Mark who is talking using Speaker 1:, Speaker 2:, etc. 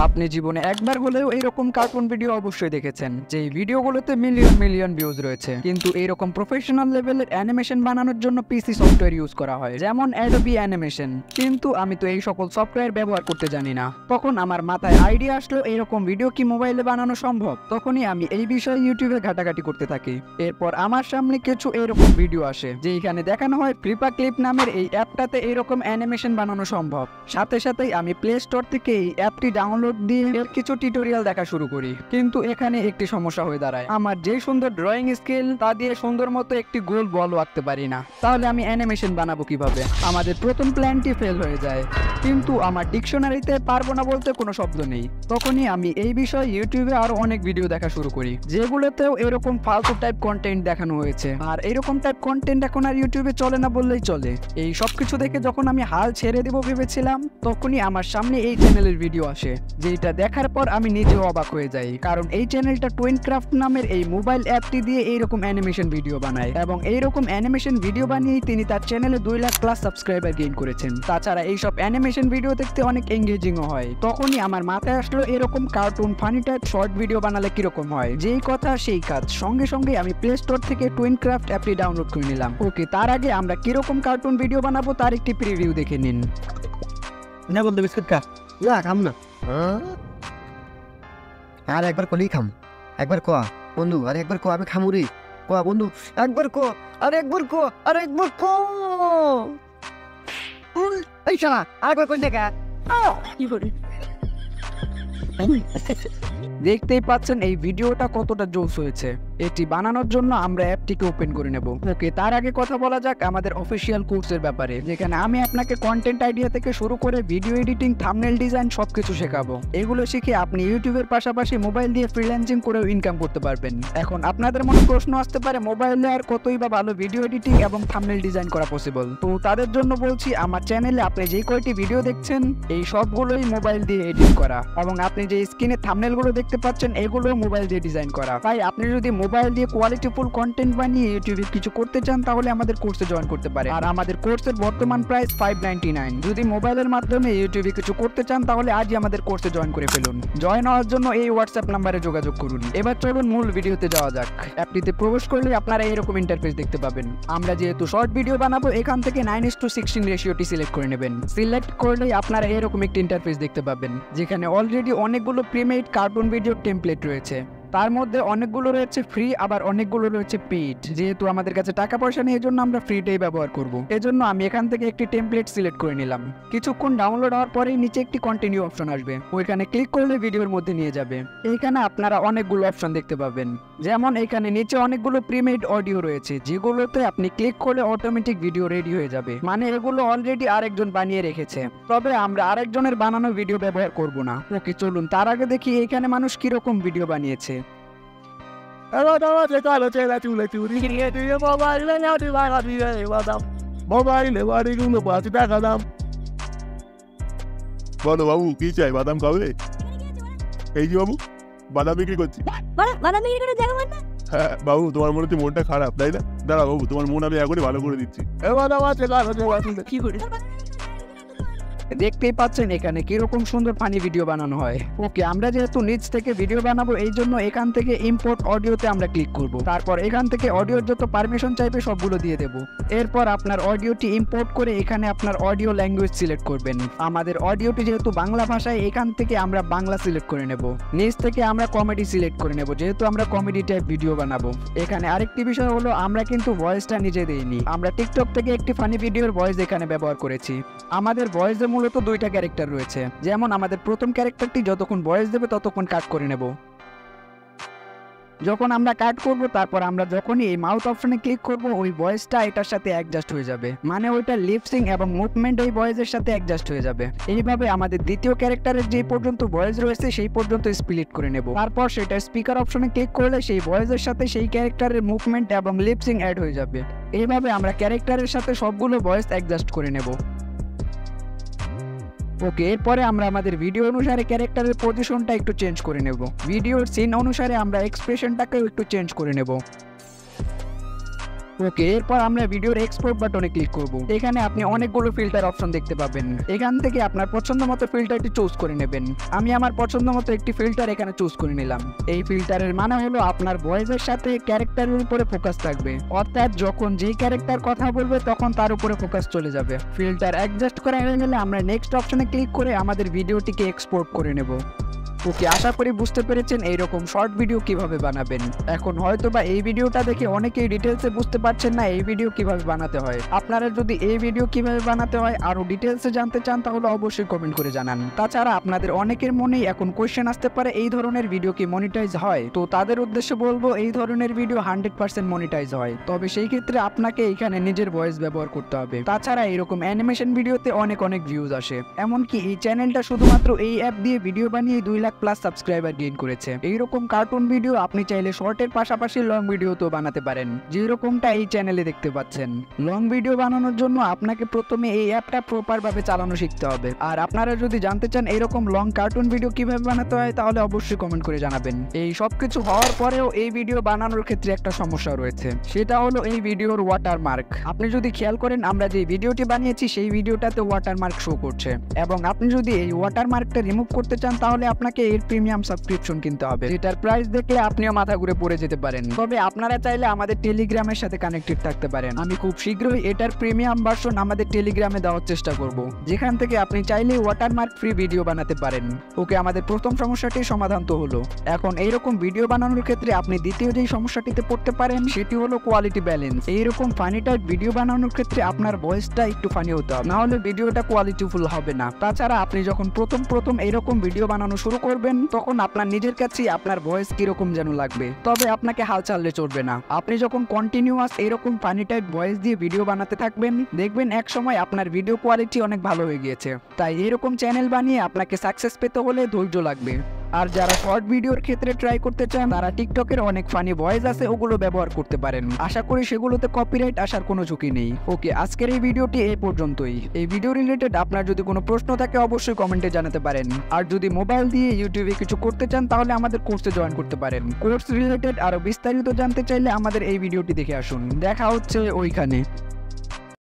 Speaker 1: আপনি জীবনে একবার হলেও এরকম কার্টুন ভিডিও অবশ্যই দেখেছেন, যে ভিডিওগুলোতে মিলিয়ন মিলিয়ন ভিউজ রয়েছে, কিন্তু এরকম প্রফেশনাল লেভেলের অ্যানিমেশন বানানোর জন্য পিসি সফটওয়্যার ইউজ করা হয়, যেমন অ্যাডোবি অ্যানিমেশন। কিন্তু আমি তো এই সকল সফটওয়্যার ব্যবহার করতে জানি না। তখন আমার মাথায় আইডিয়া আসলো এরকম ভিডিও কি মোবাইলে বানানো সম্ভব। তখনই আমি এই বিষয়ে ইউটিউবে ঘাটাঘাটি করতে থাকি। এরপর আমার সামনে কিছু এরকম ভিডিও আসে, যেখানে দেখানো হয় ফ্লিপা ক্লিপ নামের এই অ্যাপটাতে এরকম অ্যানিমেশন বানানো সম্ভব। সাথে সাথেই আমি প্লে স্টোর থেকে এই অ্যাপটি ডাউনলোড দিয়ে এর কিছু টিউটোরিয়াল দেখা শুরু করি। কিন্তু এখানে একটি সমস্যা হয়ে দাঁড়ায়, আমার যে সুন্দর ড্রয়িং স্কিল তা দিয়ে সুন্দর মতো একটি গোল বল আঁকতে পারি না। তাহলে আমি অ্যানিমেশন বানাবো কিভাবে? আমাদের প্রথম প্ল্যানটি ফেল হয়ে যায়। কিন্তু আমার ডিকশনারিতে পারবো না বলতে কোনো শব্দ নেই। তখনই আমি এই বিষয়ে ইউটিউবে আরো অনেক ভিডিও দেখা শুরু করি, যেগুলোতেও এরকম ফালতু টাইপ কন্টেন্ট দেখানো হয়েছে। আর এরকম টাইপ কন্টেন্ট এখন আর ইউটিউবে চলে না বললেই চলে। এই সবকিছু দেখে যখন আমি হাল ছেড়ে দেবো ভেবেছিলাম, তখনই আমার সামনে এই চ্যানেলের ভিডিও আসে, যেটা দেখার পর আমি নিজেও অবাক হয়ে যাই। কারণ এই চ্যানেলটা টুইনক্রাফট নামের এই মোবাইল অ্যাপটি দিয়ে এইরকম অ্যানিমেশন ভিডিও বানায়, এবং এইরকম অ্যানিমেশন ভিডিও বানিয়েই তিনি তার চ্যানেলে 2 লাখ প্লাস সাবস্ক্রাইবার গেইন করেছেন। তাছাড়া এইসব অ্যানিমেশন ভিডিও দেখতে অনেক এঙ্গেজিংও হয়। তখনই আমার মাথায় আসলো এরকম cartoon funny type short video বানালে কিরকম হয়। যেই কথা সেই কাজ, সঙ্গে সঙ্গে আমি প্লে স্টোর থেকে টুইনক্রাফট অ্যাপটি ডাউনলোড করে নিলাম। ওকে, তার আগে আমরা কিরকম কার্টুন ভিডিও বানাবো তার একটি প্রিভিউ দেখে নিন।
Speaker 2: না বলতে বিস্কুট খা, না খাম না। আর একবার কলেই খাম। একবার কোয়া বন্ধু, আরে একবার কোয়া, আমি খামু রে। কোয়া বন্ধু, একবার কো, আরে একবার কো, আরে একবার কো। এই শালা আরেকবার কই দেখা। কি করে?
Speaker 1: দেখতেই পাচ্ছেন এই ভিডিওটা কতটা জোস হয়েছে। এটি বানানোর জন্য আমরা অ্যাপটিকে ওপেন করে নেব। ওকে, তার আগে কথা বলা যাক আমাদের অফিসিয়াল কোর্সের ব্যাপারে, যেখানে আমি আপনাকে কন্টেন্ট আইডিয়া থেকে শুরু করে ভিডিও এডিটিং, থাম্বনেল ডিজাইন সবকিছু শেখাবো। এগুলো শিখে আপনি ইউটিউবের পাশাপাশি মোবাইল দিয়ে ফ্রিল্যান্সিং করেও ইনকাম করতে পারবেন। এখন আপনাদের মনে প্রশ্ন আসতে পারে, মোবাইলে আর কতই বা ভালো ভিডিও এডিটিং এবং থাম্বনেল ডিজাইন করা পসিবল। তো তাদের জন্য বলছি, আমার চ্যানেলে আপনি যে কয়টি ভিডিও দেখছেন এই সবগুলোই মোবাইল দিয়ে এডিট করা, এবং আপনি যে স্ক্রিনে থাম্বনেলগুলো দেখতে পাচ্ছেন এগুলো মোবাইল দিয়ে ডিজাইন করা। তাই আপনি যদি মোবাইল দিয়ে কোয়ালিটিফুল কন্টেন্ট বানিয়ে ইউটিউবে কিছু করতে চান তাহলে আমাদের কোর্সে জয়েন করতে পারে। আর আমাদের কোর্সের বর্তমান প্রাইস 599। যদি মোবাইলের মাধ্যমে ইউটিউবে কিছু করতে চান তাহলে আজই আমাদের কোর্সে জয়েন করে ফেলুন। জয়েন হওয়ার জন্য এই হোয়াটসঅ্যাপ নাম্বারে যোগাযোগ করুন। এবার চলুন মূল ভিডিওতে যাওয়া যাক। অ্যাপটিতে প্রবেশ করলে আপনারা এরকম ইন্টারফেস দেখতে পাবেন। আমরা যেহেতু শর্ট ভিডিও বানাবো, এখান থেকে 9:16 রেশিওটি সিলেক্ট করে নেবেন। সিলেক্ট করলেই আপনারা এরকম একটি ইন্টারফেস দেখতে পাবেন, যেখানে অলরেডি অনেকগুলো প্রিমেড কার্টুন ভিডিও টেমপ্লেট রয়েছে। তার মধ্যে অনেকগুলো রয়েছে ফ্রি, আবার অনেকগুলো রয়েছে পেইড। যেহেতু আমাদের কাছে টাকা পয়সা নেই, এজন্য আমরা ফ্রিটাই ব্যবহার করব। এজন্য আমি এখান থেকে একটি টেমপ্লেট সিলেক্ট করে নিলাম। কিছুক্ষণ ডাউনলোড হওয়ার পরেই নিচে একটি কন্টিনিউ অপশন আসবে, ওইখানে ক্লিক করলে ভিডিওর মধ্যে নিয়ে যাবে। এইখানে আপনারা অনেকগুলো অপশন দেখতে পাবেন, যেমন এখানে নিচে অনেকগুলো প্রিমেড অডিও রয়েছে, যেগুলোতে আপনি ক্লিক করলে অটোমেটিক ভিডিও রেডি হয়ে যাবে। মানে এগুলো অলরেডি আরেকজন বানিয়ে রেখেছে, তবে আমরা আরেকজনের বানানো ভিডিও ব্যবহার করব না। ওকে, চলুন তার আগে দেখি এখানে মানুষ কিরকম ভিডিও বানিয়েছে।
Speaker 3: বলো বাবু, কি চাই? বাদাম খাবে? এই যে বাবু, বাদাম বিক্রি করছি। হ্যাঁ বাবু, তোমার মনে হচ্ছে মনটা খারাপ, তাই না? দাঁড়া বাবু, তোমার মন আমি এখনই ভালো করে দিচ্ছি।
Speaker 1: কি করে? দেখতেই পাচ্ছেন এখানে কিরকম সুন্দর ফানি ভিডিও বানানো হয়। ওকে, আমরা যেহেতু নিচ থেকে ভিডিও বানাবো, এই জন্য এখান থেকে ইম্পোর্ট অডিওতে আমরা ক্লিক করব। তারপর এখান থেকে অডিওর যত পারমিশন চাইবে সবগুলো দিয়ে দেব। এরপর আপনার অডিওটি ইম্পোর্ট করে এখানে আপনার অডিও ল্যাঙ্গুয়েজ সিলেক্ট করবেন। আমাদের অডিওটি যেহেতু বাংলা ভাষায়, এখান থেকে আমরা বাংলা সিলেক্ট করে নেব। নিচ থেকে আমরা কমেডি সিলেক্ট করে নেব, যেহেতু আমরা কমেডি টাইপ ভিডিও বানাবো। এখানে আরেকটি বিষয় হলো, আমরা কিন্তু ভয়েসটা নিজে দেইনি, আমরা টিকটক থেকে একটি ফানি ভিডিওর ভয়েস এখানে ব্যবহার করেছি। আমাদের ভয়েসে মূলত 2টা ক্যারেক্টার রয়েছে, যেমন আমাদের প্রথম ক্যারেক্টারটি যতক্ষণ ভয়েস দেবে ততক্ষণ কাট করে নেব। যখন আমরা কাট করব, তারপর আমরা যখনই এই মাউথ অপশনে ক্লিক করব, ওই ভয়েসটা এটার সাথে অ্যাডজাস্ট হয়ে যাবে। মানে ওইটা লিপসিং এবং মুভমেন্ট এই ভয়েসের সাথে অ্যাডজাস্ট হয়ে যাবে। এইভাবে আমাদের দ্বিতীয় ক্যারেক্টারের যে পর্যন্ত ভয়েস রয়েছে সেই পর্যন্ত স্প্লিট করে নেব। তারপর সেটা স্পিকার অপশনে ক্লিক করলে সেই ভয়েসের সাথে সেই ক্যারেক্টারের মুভমেন্ট এবং লিপসিং অ্যাড হয়ে যাবে। এইভাবে আমরা ক্যারেক্টারের সাথে সবগুলো ভয়েস অ্যাডজাস্ট করে নেব। ওকে, এরপরে আমরা আমাদের ভিডিও অনুসারে ক্যারেক্টারের পজিশনটা একটু চেঞ্জ করে নেব। ভিডিওর সিন অনুসারে আমরা এক্সপ্রেশনটাকেও একটু চেঞ্জ করে নেব। ওকে, এরপর আমরা ভিডিওর এক্সপোর্ট বাটনে ক্লিক করব। এখানে আপনি অনেকগুলো ফিল্টার অপশন দেখতে পাবেন। এখান থেকে আপনার পছন্দ মতো ফিল্টারটি চুজ করে নেবেন। আমি আমার পছন্দ মতো একটি ফিল্টার এখানে চুজ করে নিলাম। এই ফিল্টারের মানে হলো আপনার ভয়েসের সাথে ক্যারেক্টারের উপরে ফোকাস থাকবে, অর্থাৎ যখন যেই ক্যারেক্টার কথা বলবে তখন তার উপরে ফোকাস চলে যাবে। ফিল্টার অ্যাডজাস্ট করা হয়ে গেলে আমরা নেক্সট অপশনে ক্লিক করে আমাদের ভিডিওটিকে এক্সপোর্ট করে নেব। ওকে, আশা করি বুঝতে পেরেছেন এইরকম শর্ট ভিডিও কিভাবে বানাবেন। এখন হয়তো বা এই ভিডিওটা দেখে অনেকেই ডিটেলসে বুঝতে পারছেন না এই ভিডিও কিভাবে বানাতে হয়। আপনারা যদি এই ভিডিও কিভাবে বানাতে হয় আরো ডিটেলসে জানতে চান তাহলে অবশ্যই কমেন্ট করে জানান। তাছাড়া আপনাদের অনেকের মনেই এখন কোশ্চেন আসতে পারে এই ধরনের ভিডিও কি মনিটাইজ হয়, তো তাদের উদ্দেশ্যে বলবো এই ধরনের ভিডিও 100% মনিটাইজ হয়, তবে সেই ক্ষেত্রে আপনাকে এখানে নিজের ভয়েস ব্যবহার করতে হবে। তাছাড়া এরকম অ্যানিমেশন ভিডিওতে অনেক ভিউজ আসে, এমনকি এই চ্যানেলটা শুধুমাত্র এই অ্যাপ দিয়ে ভিডিও বানিয়ে 2 লাখ প্লাস সাবস্ক্রাইবার গেইন করেছে। এইরকম কার্টুন ভিডিও আপনি চাইলে শর্টের পাশাপাশি লং ভিডিও তো বানাতে পারেন, যেরকমটা এই চ্যানেলে দেখতে পাচ্ছেন। লং ভিডিও বানানোর জন্য আপনাকে প্রথমে এই অ্যাপটা প্রপার ভাবে চালানো শিখতে হবে। আর আপনারা যদি জানতে চান এরকম লং কার্টুন ভিডিও কিভাবে বানাতে হয় তাহলে অবশ্যই কমেন্ট করে জানাবেন। এই সবকিছু হওয়ার পরেও এই ভিডিও বানানোর ক্ষেত্রে একটা সমস্যা রয়েছে, সেটা হলো এই ভিডিওর ওয়াটারমার্ক। আপনি যদি খেয়াল করেন আমরা যে ভিডিওটি বানিয়েছি সেই ভিডিওটাতে ওয়াটারমার্ক শো করছে, এবং আপনি যদি এই ওয়াটারমার্কটা রিমুভ করতে চান তাহলে আপনাকে এর প্রিমিয়াম সাবস্ক্রিপশন কিনতে হবে, যেটার প্রাইস দেখলে আপনিও মাথা ঘুরে পড়ে যেতে পারেন। তবে আপনারা চাইলে আমাদের টেলিগ্রামের সাথে কানেক্টেড থাকতে পারেন। আমি খুব শীঘ্রই এটার প্রিমিয়াম ভার্সন আমাদের টেলিগ্রামে দেওয়ার চেষ্টা করব, যেখান থেকে আপনি চাইলে ওয়াটারমার্ক ফ্রি ভিডিও বানাতে পারেন। ওকে, আমাদের প্রথম সমস্যাটির সমাধান তো হলো। এখন এইরকম ভিডিও বানানোর ক্ষেত্রে আপনি দ্বিতীয় যেই সমস্যাটিতে পড়তে পারেন সেটি হলো কোয়ালিটি ব্যালেন্স। এইরকম ফানি টাইপ ভিডিও বানানোর ক্ষেত্রে আপনার ভয়েসটা একটু ফানি হতে হবে, না হলে ভিডিওটা কোয়ালিটিফুল হবে না। তাছাড়া আপনি যখন প্রথম এইরকম ভিডিও বানানো শুরু করবেন তখন আপনার নিজের কাছেই আপনার ভয়েস কিরকম যেন লাগবে, তবে আপনাকে হাল ছাড়লে চলবে না। আপনি যখন কন্টিনিউয়াস এরকম ফানি টাইপ ভয়েস দিয়ে ভিডিও বানাতে থাকবেন দেখবেন এক সময় আপনার ভিডিও কোয়ালিটি অনেক ভালো হয়ে গিয়েছে। তাই এরকম চ্যানেল বানিয়ে আপনাকে সাকসেস পেতে হলে ধৈর্য লাগবে। আর যারা শর্ট ভিডিওর ক্ষেত্রে ট্রাই করতে চান তারা টিকটকের অনেক ফানি ভয়েস আছে, ওগুলো ব্যবহার করতে পারেন। আশা করি সেগুলোতে কপিরাইট আসার কোনো ঝুঁকি নেই। ওকে, আজকের এই ভিডিওটি এই পর্যন্তই। এই ভিডিও রিলেটেড আপনার যদি কোনো প্রশ্ন থাকে অবশ্যই কমেন্টে জানাতে পারেন। আর যদি মোবাইল দিয়ে ইউটিউবে কিছু করতে চান তাহলে আমাদের কোর্সে জয়েন করতে পারেন। কোর্স রিলেটেড আরো বিস্তারিত জানতে চাইলে আমাদের এই ভিডিওটি দেখে আসুন। দেখা হচ্ছে ওইখানে।